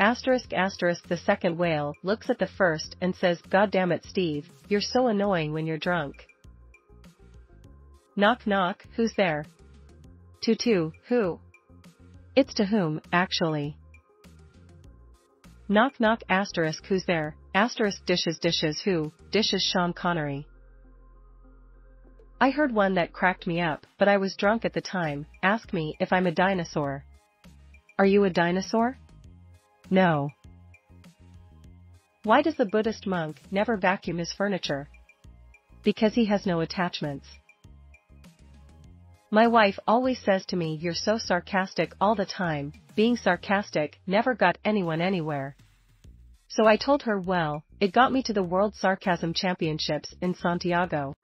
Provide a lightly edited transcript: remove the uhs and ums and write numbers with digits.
Asterisk asterisk the second whale looks at the first and says, "God damn it, Steve, you're so annoying when you're drunk." Knock knock, who's there? Tutu, who? It's to whom, actually. Knock knock asterisk who's there, asterisk dishes who, dishes Sean Connery. I heard one that cracked me up, but I was drunk at the time. Ask me if I'm a dinosaur. Are you a dinosaur? No. Why does the Buddhist monk never vacuum his furniture? Because he has no attachments. My wife always says to me, "You're so sarcastic all the time." Being sarcastic never got anyone anywhere. So I told her, well, it got me to the World Sarcasm Championships in Santiago.